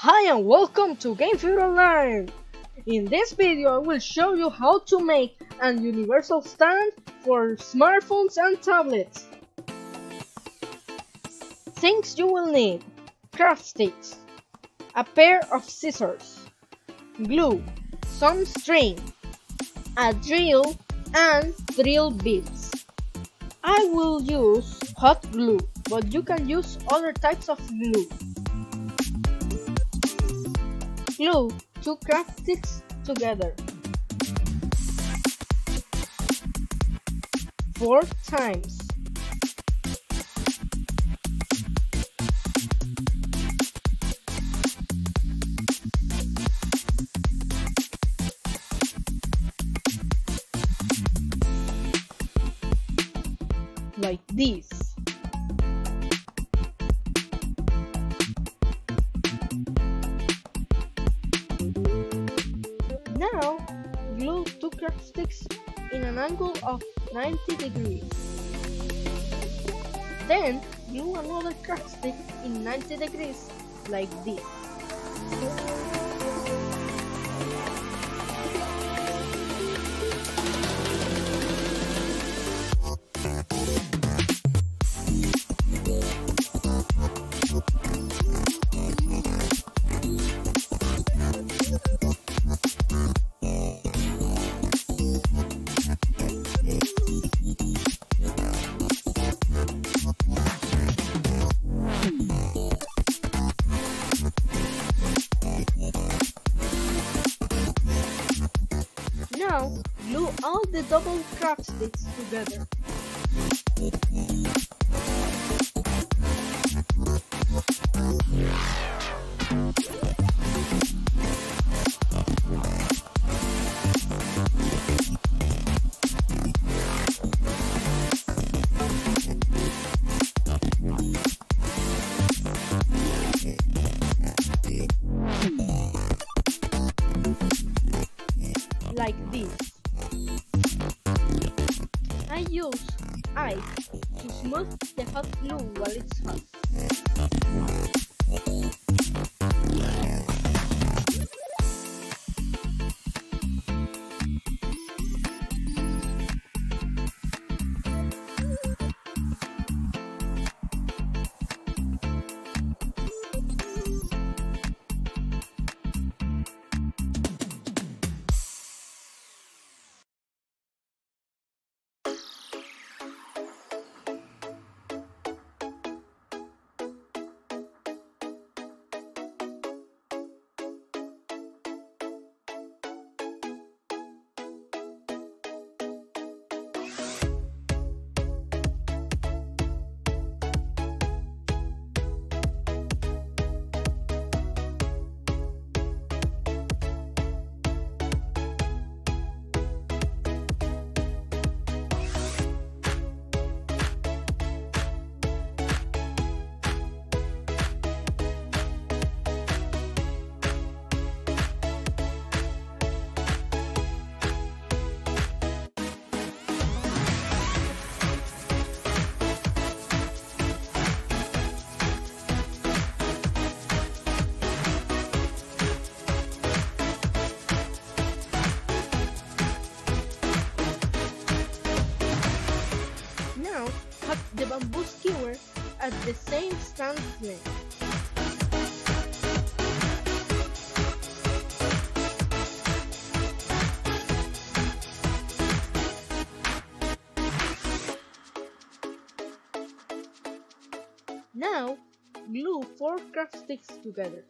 Hi and welcome to Game Food Online! In this video I will show you how to make an universal stand for smartphones and tablets. Things you will need: craft sticks, a pair of scissors, glue, some string, a drill and drill bits. I will use hot glue, but you can use other types of glue. Glue 2 craft sticks together 4 times. Like this. Now, glue 2 craft sticks in an angle of 90 degrees. Then, glue another craft stick in 90 degrees, like this. Now, glue all the double craft sticks together. Like this. I use ice to smooth the hot glue while it's hot. Now, cut the bamboo skewer at the same stand length. Now, glue 4 craft sticks together.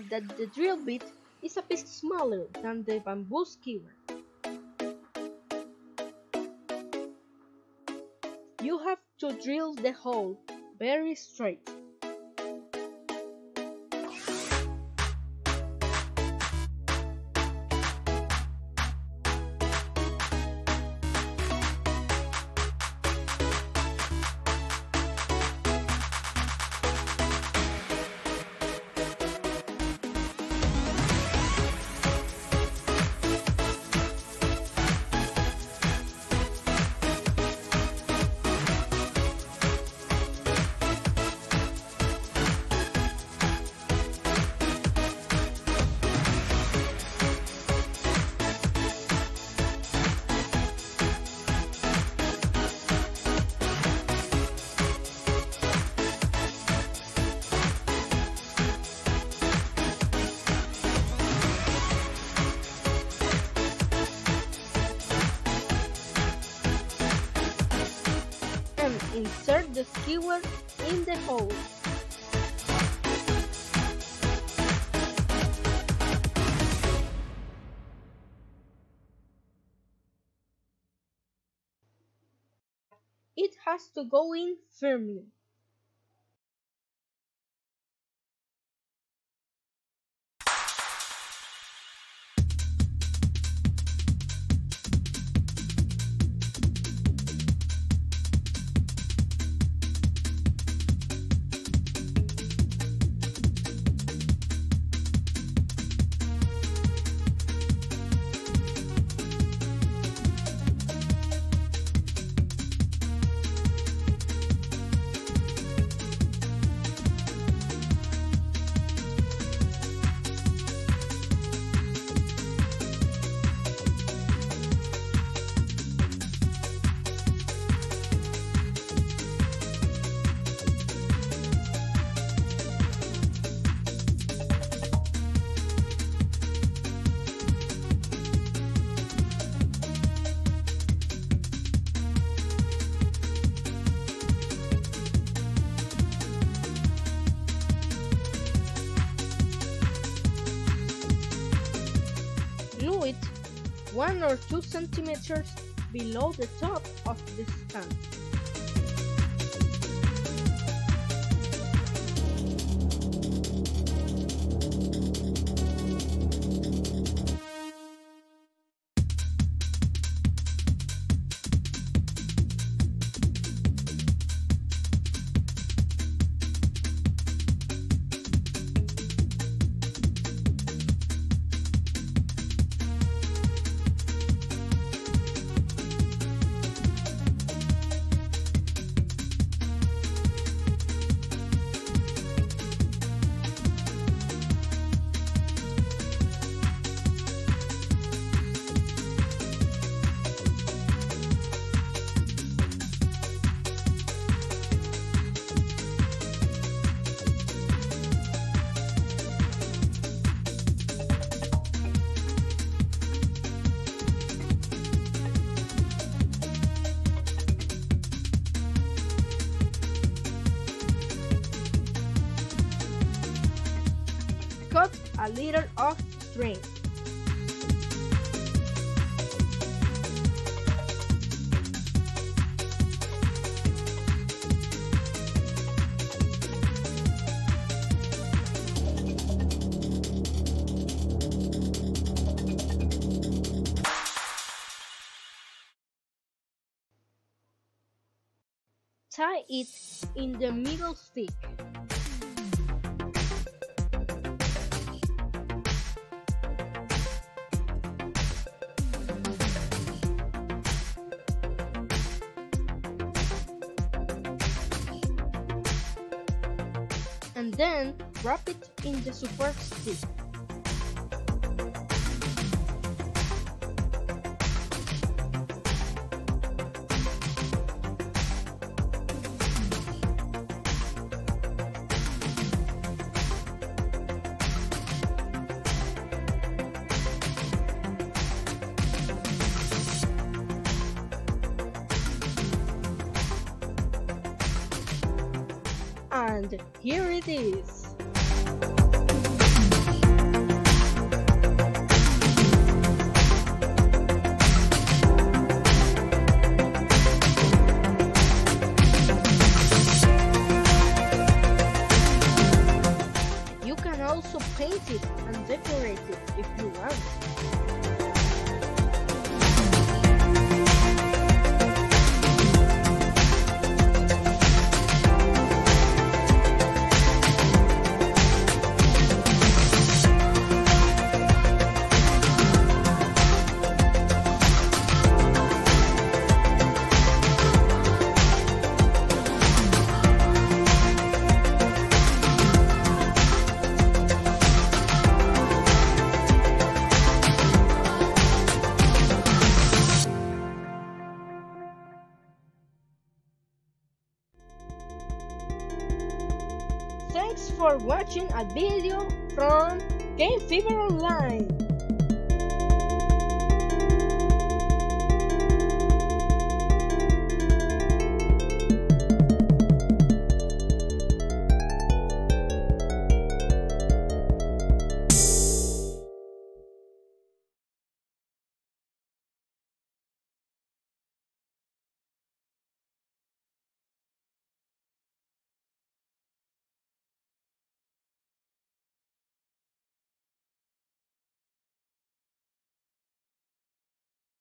that the drill bit is a bit smaller than the bamboo skewer. You have to drill the hole very straight. Insert the skewer in the hole. It has to go in firmly. Glue it 1 or 2 centimeters below the top of the stand. Cut a little of string. Tie it in the middle stick. And then wrap it in the support stick. And here it is. Thanks for watching a video from Game Fever Online.